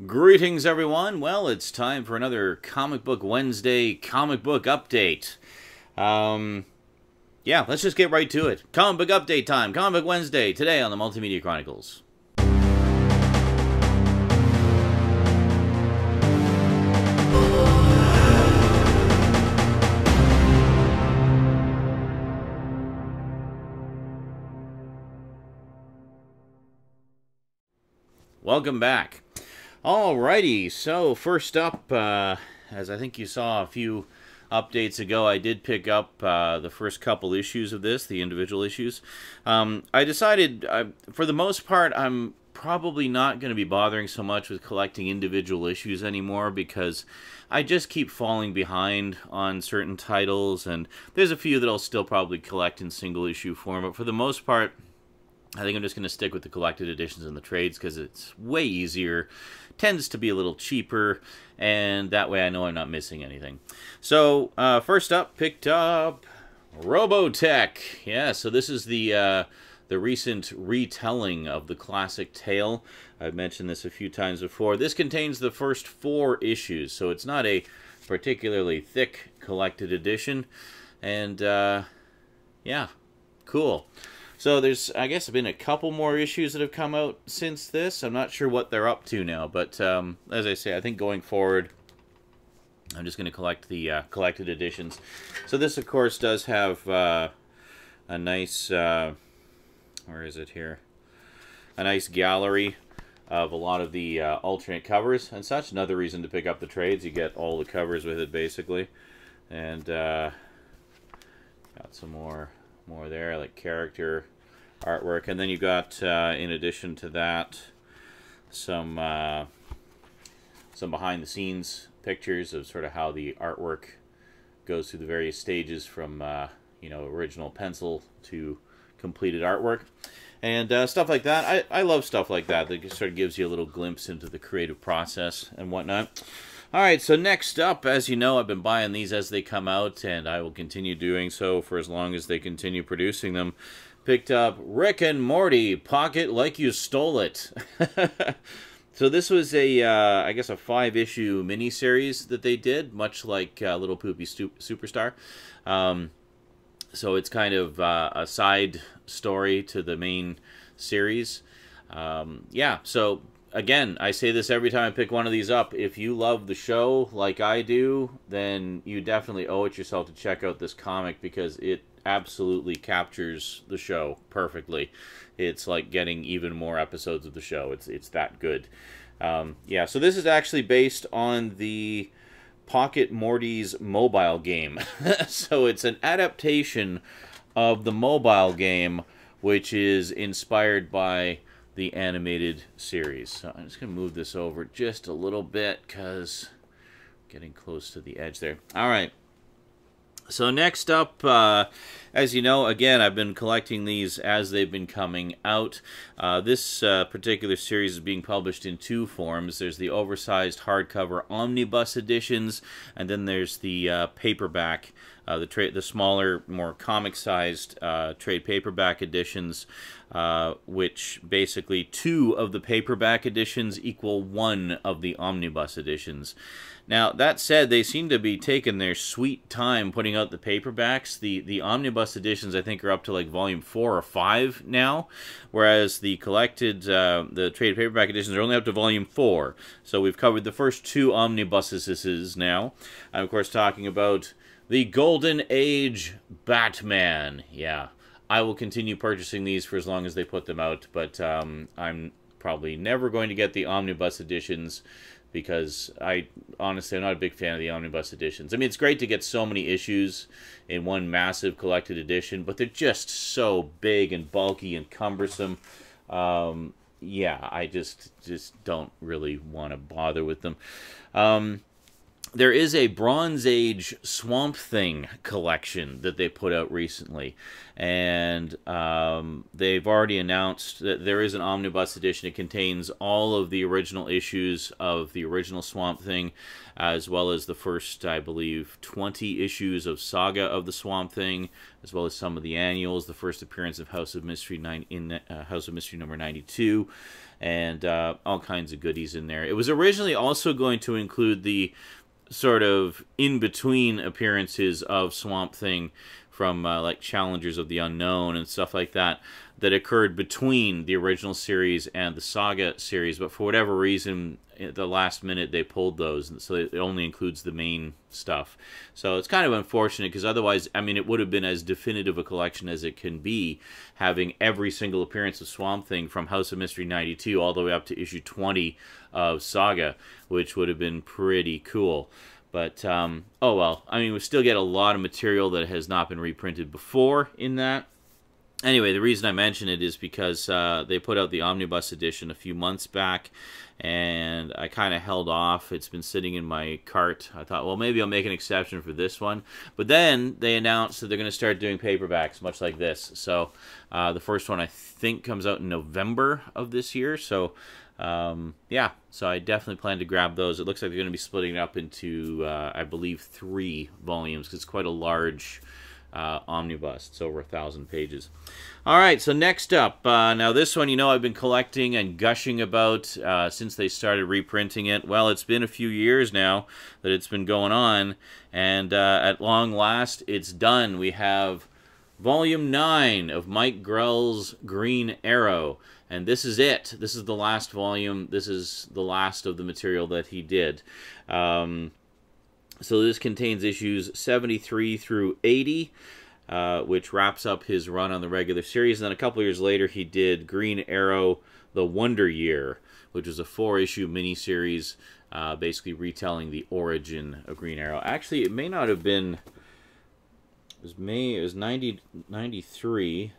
Greetings, everyone. Well, it's time for another Comic Book Wednesday comic book update. Yeah, let's just get right to it. Comic book update time. Comic Book Wednesday, today on the Multimedia Chronicles. Welcome back. Alrighty, so first up, as I think you saw a few updates ago, I did pick up the first couple issues of this, the individual issues. I decided, for the most part, I'm probably not going to be bothering so much with collecting individual issues anymore because I just keep falling behind on certain titles, and there's a few that I'll still probably collect in single issue form, but for the most part, I think I'm just going to stick with the collected editions and the trades because it's way easier, tends to be a little cheaper, and that way I know I'm not missing anything. So, first up, picked up Robotech. Yeah, so this is the recent retelling of the classic tale. I've mentioned this a few times before. This contains the first 4 issues, so it's not a particularly thick collected edition. And, yeah, cool. So there's, I guess, been a couple more issues that have come out since this. I'm not sure what they're up to now, but as I say, I think going forward, I'm just going to collect the collected editions. So this, of course, does have a nice, where is it here? A nice gallery of a lot of the alternate covers and such. Another reason to pick up the trades. You get all the covers with it, basically. And got some more there, like character artwork, and then you got in addition to that some behind the scenes pictures of sort of how the artwork goes through the various stages from you know, original pencil to completed artwork and stuff like that. I love stuff like that that sort of gives you a little glimpse into the creative process and whatnot. Alright, so next up, as you know, I've been buying these as they come out, and I will continue doing so for as long as they continue producing them. Picked up Rick and Morty, Pocket Like You Stole It. So this was a, I guess, a 5-issue miniseries that they did, much like Little Poopy Superstar. So it's kind of a side story to the main series. Yeah, so again, I say this every time I pick one of these up. If you love the show like I do, then you definitely owe it yourself to check out this comic because it absolutely captures the show perfectly. It's like getting even more episodes of the show. It's that good. Yeah, so this is actually based on the Pocket Morty's mobile game. So it's an adaptation of the mobile game, which is inspired by the animated series. So I'm just going to move this over just a little bit because getting close to the edge there. All right. So next up, as you know, again, I've been collecting these as they've been coming out. This particular series is being published in 2 forms. There's the oversized hardcover omnibus editions, and then there's the paperback, the smaller, more comic-sized trade paperback editions, which basically 2 of the paperback editions equal 1 of the omnibus editions. Now, that said, they seem to be taking their sweet time putting out the paperbacks. The omnibus editions, I think, are up to like volume 4 or 5 now, whereas the collected, the trade paperback editions are only up to volume 4. So we've covered the first 2 omnibuses now. I'm, of course, talking about the Golden Age Batman. Yeah, I will continue purchasing these for as long as they put them out, but I'm probably never going to get the omnibus editions because honestly, I'm not a big fan of the omnibus editions. I mean, it's great to get so many issues in one massive collected edition, but they're just so big and bulky and cumbersome. Yeah, I just don't really want to bother with them. there is a Bronze Age Swamp Thing collection that they put out recently, and they've already announced that there is an omnibus edition. It contains all of the original issues of the original Swamp Thing, as well as the first, I believe, 20 issues of Saga of the Swamp Thing, as well as some of the annuals, the first appearance of House of Mystery House of Mystery number 92, and all kinds of goodies in there. It was originally also going to include the sort of in-between appearances of Swamp Thing from like Challengers of the Unknown and stuff like that occurred between the original series and the Saga series, but for whatever reason at the last minute they pulled those, so it only includes the main stuff. So it's kind of unfortunate, because otherwise, I mean, it would have been as definitive a collection as it can be, having every single appearance of Swamp Thing from House of Mystery 92 all the way up to issue 20 of Saga, which would have been pretty cool. But, oh well, I mean, we still get a lot of material that has not been reprinted before in that. Anyway, the reason I mention it is because they put out the Omnibus edition a few months back, and I kind of held off. It's been sitting in my cart. I thought, well, maybe I'll make an exception for this one. But then they announced that they're going to start doing paperbacks, much like this. So the first one, I think, comes out in November of this year. So, yeah, so I definitely plan to grab those. It looks like they're going to be splitting it up into, I believe, 3 volumes, because it's quite a large omnibus. It's over 1,000 pages. All right, so next up, now this one, you know, I've been collecting and gushing about since they started reprinting it. Well, it's been a few years now that it's been going on, and at long last, it's done. We have Volume 9 of Mike Grell's Green Arrow, and this is it. This is the last volume. This is the last of the material that he did. So this contains issues 73 through 80, which wraps up his run on the regular series. And then a couple years later, he did Green Arrow, The Wonder Year, which was a 4-issue miniseries, basically retelling the origin of Green Arrow. Actually, it may not have been... It was 93.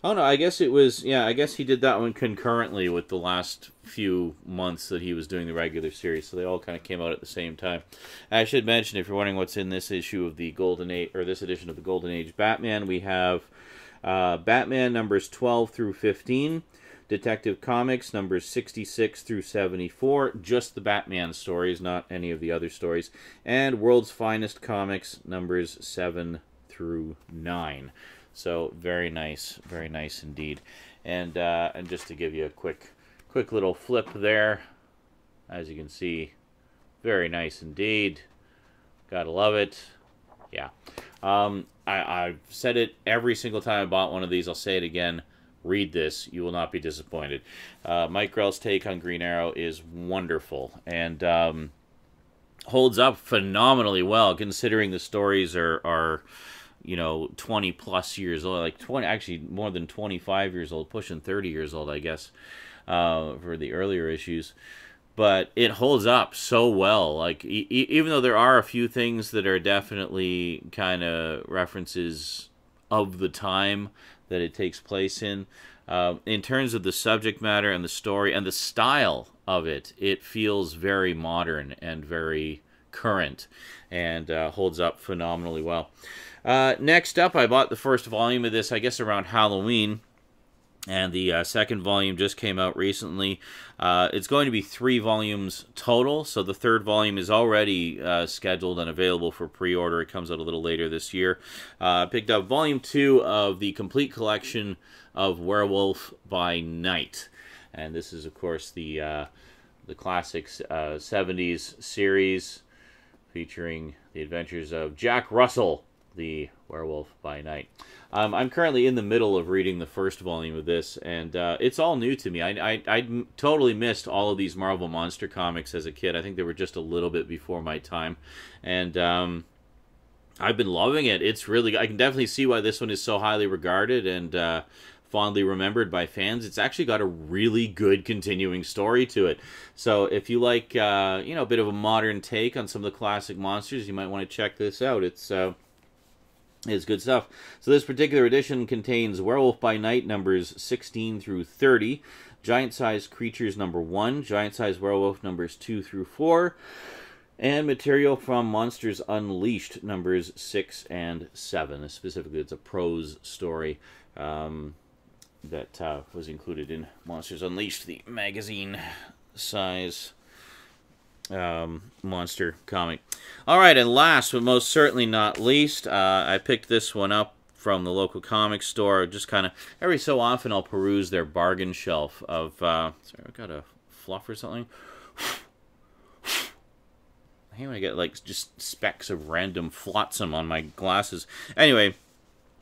Oh, no, I guess it was... Yeah, I guess he did that one concurrently with the last few months that he was doing the regular series, so they all kind of came out at the same time. I should mention, if you're wondering what's in this issue of the Golden Age, or this edition of the Golden Age Batman, we have Batman numbers 12 through 15, Detective Comics numbers 66 through 74, just the Batman stories, not any of the other stories, and World's Finest Comics numbers 7 through 9. So very nice indeed. And just to give you a quick little flip there, as you can see, very nice indeed. Gotta love it. Yeah. I've said it every single time I bought one of these. I'll say it again. Read this. You will not be disappointed. Mike Grell's take on Green Arrow is wonderful, and holds up phenomenally well, considering the stories are you know, 20 plus years old, like 20, actually more than 25 years old, pushing 30 years old, I guess, for the earlier issues. But it holds up so well. Like, even though there are a few things that are definitely kind of references of the time that it takes place in terms of the subject matter and the story and the style of it, it feels very modern and very current, and holds up phenomenally well. Next up, I bought the first volume of this, I guess, around Halloween, and the second volume just came out recently. It's going to be 3 volumes total, so the third volume is already scheduled and available for pre-order. It comes out a little later this year. Picked up Volume 2 of the complete collection of Werewolf by Night, and this is, of course, the classic 70s series featuring the adventures of Jack Russell, the Werewolf by Night. I'm currently in the middle of reading the first volume of this, and it's all new to me. I totally missed all of these Marvel Monster comics as a kid. I think they were just a little bit before my time, and I've been loving it. It's really, I can definitely see why this one is so highly regarded and fondly remembered by fans. It's actually got a really good continuing story to it. So if you like, you know, a bit of a modern take on some of the classic monsters, you might want to check this out. It's good stuff. So this particular edition contains Werewolf by Night numbers 16 through 30, Giant Size Creatures number 1, Giant Size Werewolf numbers 2 through 4, And material from Monsters Unleashed, numbers 6 and 7. Specifically, it's a prose story that was included in Monsters Unleashed, the magazine size monster comic. All right, and last but most certainly not least, I picked this one up from the local comic store. Just kind of every so often I'll peruse their bargain shelf of sorry, I got a fluff or something. I hate when I get like just specks of random flotsam on my glasses. Anyway,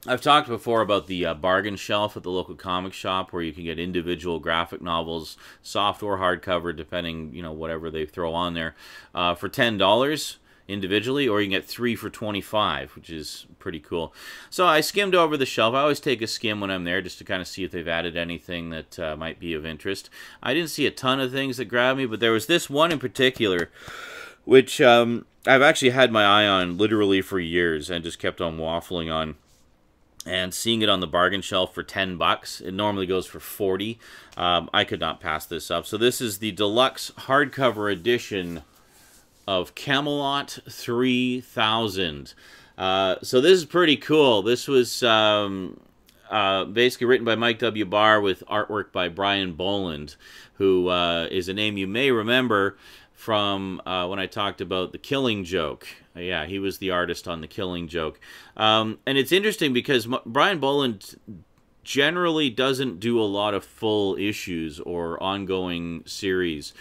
I've talked before about the bargain shelf at the local comic shop, where you can get individual graphic novels, soft or hardcover, depending, you know, whatever they throw on there, for $10 individually, or you can get 3 for $25, which is pretty cool. So I skimmed over the shelf. I always take a skim when I'm there just to kind of see if they've added anything that might be of interest. I didn't see a ton of things that grabbed me, but there was this one in particular, which I've actually had my eye on literally for years and just kept on waffling on. And seeing it on the bargain shelf for $10, it normally goes for $40. I could not pass this up. So this is the deluxe hardcover edition of Camelot 3000. So this is pretty cool. This was basically written by Mike W. Barr with artwork by Brian Bolland, who is a name you may remember from when I talked about The Killing Joke. Yeah, he was the artist on The Killing Joke. And it's interesting because Brian Bolland generally doesn't do a lot of full issues or ongoing series.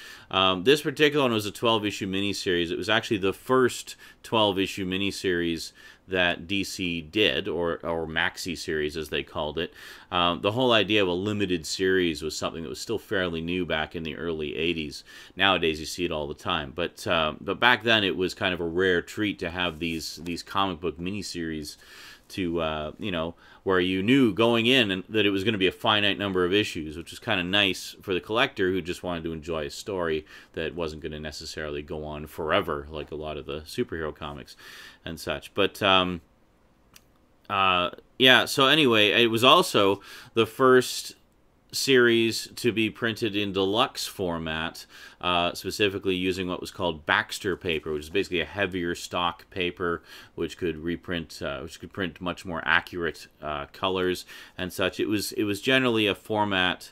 This particular one was a 12-issue miniseries. It was actually the first 12-issue miniseries that DC did, or maxi series as they called it. The whole idea of a limited series was something that was still fairly new back in the early 80s. Nowadays you see it all the time, but back then it was kind of a rare treat to have these comic book miniseries to you know, where you knew going in that it was going to be a finite number of issues, which was kind of nice for the collector who just wanted to enjoy a story that wasn't going to necessarily go on forever like a lot of the superhero comics and such. But yeah, so anyway, it was also the first series to be printed in deluxe format, specifically using what was called Baxter paper, which is basically a heavier stock paper which could reprint, which could print much more accurate colors and such. It was generally a format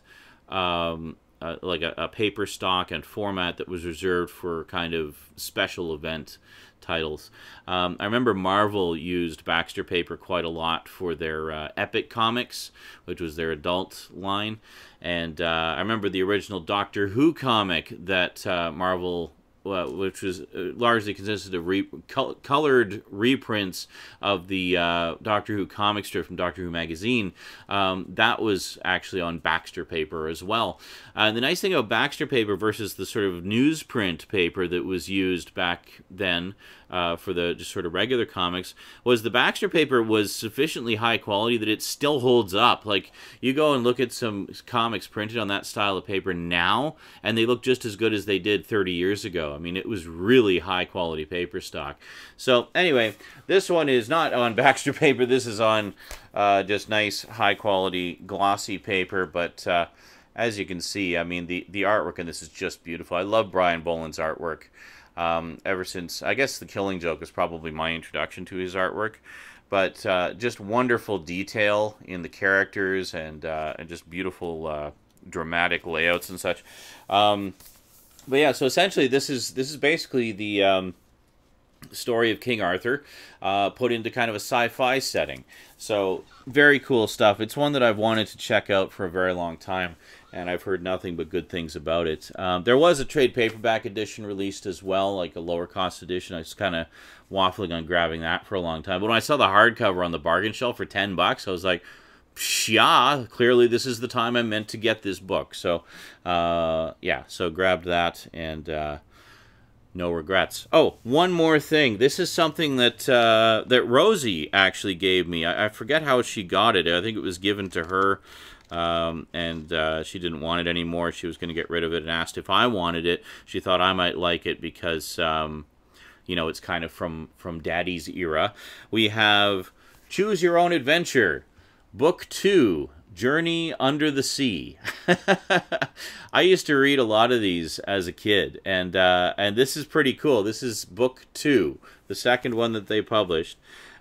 like a paper stock and format that was reserved for kind of special event titles. I remember Marvel used Baxter paper quite a lot for their Epic Comics, which was their adult line. And I remember the original Doctor Who comic that Marvel, which was largely consisted of colored reprints of the Doctor Who comic strip from Doctor Who magazine. That was actually on Baxter paper as well. The nice thing about Baxter paper versus the sort of newsprint paper that was used back then for the just sort of regular comics was the Baxter paper was sufficiently high quality that it still holds up. Like, you go and look at some comics printed on that style of paper now, and they look just as good as they did 30 years ago. I mean, it was really high quality paper stock. So anyway, this one is not on Baxter paper. This is on just nice high quality glossy paper, but as you can see, I mean, the artwork in this is just beautiful. I love Brian Boland's artwork. Ever since, I guess, The Killing Joke was probably my introduction to his artwork. But just wonderful detail in the characters and just beautiful dramatic layouts and such. But yeah, so essentially this is basically the story of King Arthur put into kind of a sci-fi setting. So very cool stuff. It's one that I've wanted to check out for a very long time, and I've heard nothing but good things about it. There was a trade paperback edition released as well, like a lower cost edition. I was kind of waffling on grabbing that for a long time. But when I saw the hardcover on the bargain shelf for $10, I was like, yeah, clearly this is the time I meant to get this book. So, yeah, so grabbed that, and no regrets. Oh, one more thing. This is something that that Rosie actually gave me. I forget how she got it. I think it was given to her, and she didn't want it anymore. She was going to get rid of it and asked if I wanted it. She thought I might like it because, you know, it's kind of from Daddy's era. We have Choose Your Own Adventure, Book 2, Journey Under the Sea. I used to read a lot of these as a kid, and this is pretty cool. This is book 2, the second one that they published,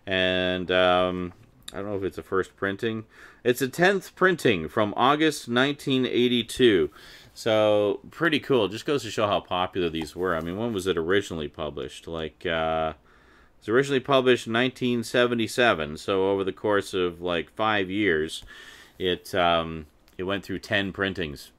and I don't know if it's a first printing. It's a 10th printing from August 1982. So, pretty cool. Just goes to show how popular these were. I mean, when was it originally published? Like, it was originally published in 1977. So, over the course of, like, 5 years, it went through 10 printings.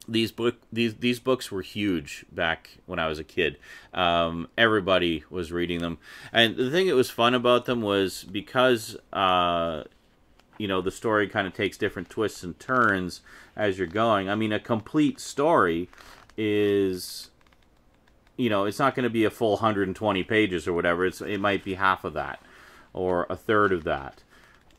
These books were huge back when I was a kid. Everybody was reading them. And the thing that was fun about them was because... you know, the story kind of takes different twists and turns as you're going. I mean, a complete story is, you know, it's not going to be a full 120 pages or whatever. It might be half of that or a third of that,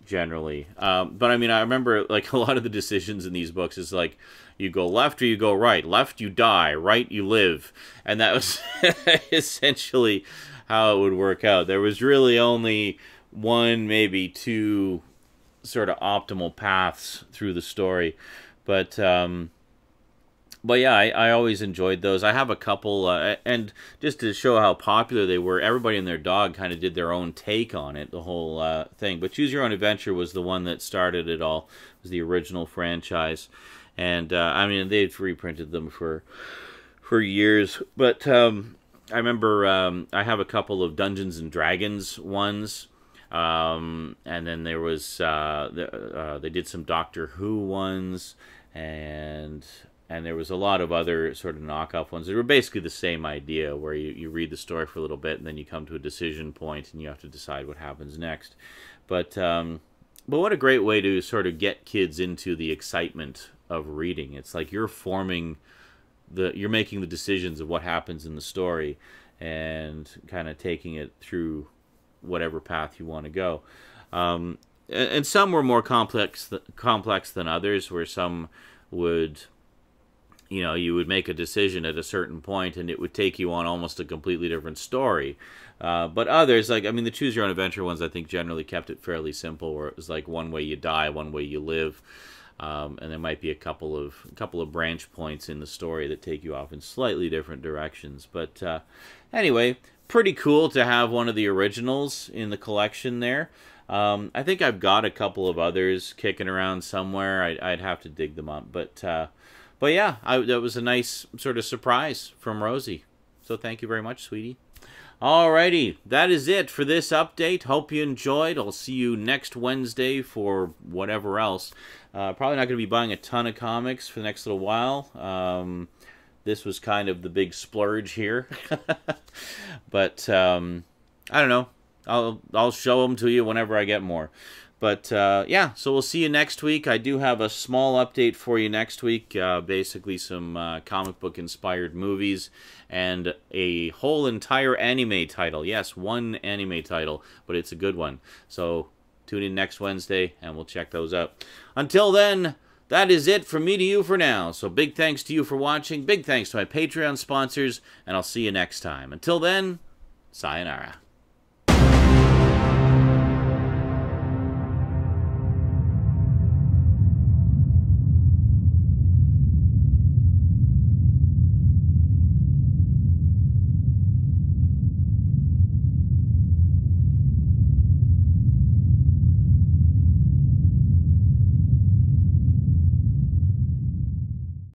generally. But, I mean, I remember, like, a lot of the decisions in these books is, like, you go left or you go right. Left, you die. Right, you live. And that was essentially how it would work out. There was really only one, maybe two... sort of optimal paths through the story, but yeah, I always enjoyed those. I have a couple, and just to show how popular they were, everybody and their dog kind of did their own take on it, the whole thing. But Choose Your Own Adventure was the one that started it all. It was the original franchise, and I mean, they've reprinted them for years. But I remember I have a couple of Dungeons and Dragons ones. And then there was they did some Doctor Who ones, and there was a lot of other sort of knockoff ones. They were basically the same idea, where you read the story for a little bit and then you come to a decision point and you have to decide what happens next. But what a great way to sort of get kids into the excitement of reading. It's like you're making the decisions of what happens in the story and kind of taking it through whatever path you want to go. And some were more complex than others, where some would, you know, you would make a decision at a certain point and it would take you on almost a completely different story. But others, like, I mean, the Choose Your Own Adventure ones, I think generally kept it fairly simple, where it was like one way you die, one way you live. And there might be a couple of branch points in the story that take you off in slightly different directions. But anyway, pretty cool to have one of the originals in the collection there. I think I've got a couple of others kicking around somewhere. I'd have to dig them up. But yeah, that was a nice sort of surprise from Rosie. So thank you very much, sweetie. Alrighty, that is it for this update. Hope you enjoyed. I'll see you next Wednesday for whatever else. Probably not going to be buying a ton of comics for the next little while. This was kind of the big splurge here. But I don't know. I'll show them to you whenever I get more. But yeah, so we'll see you next week. I do have a small update for you next week. Basically some comic book inspired movies and a whole entire anime title. Yes, one anime title, but it's a good one. So tune in next Wednesday and we'll check those out. Until then, that is it from me to you for now. So big thanks to you for watching. Big thanks to my Patreon sponsors, and I'll see you next time. Until then, sayonara.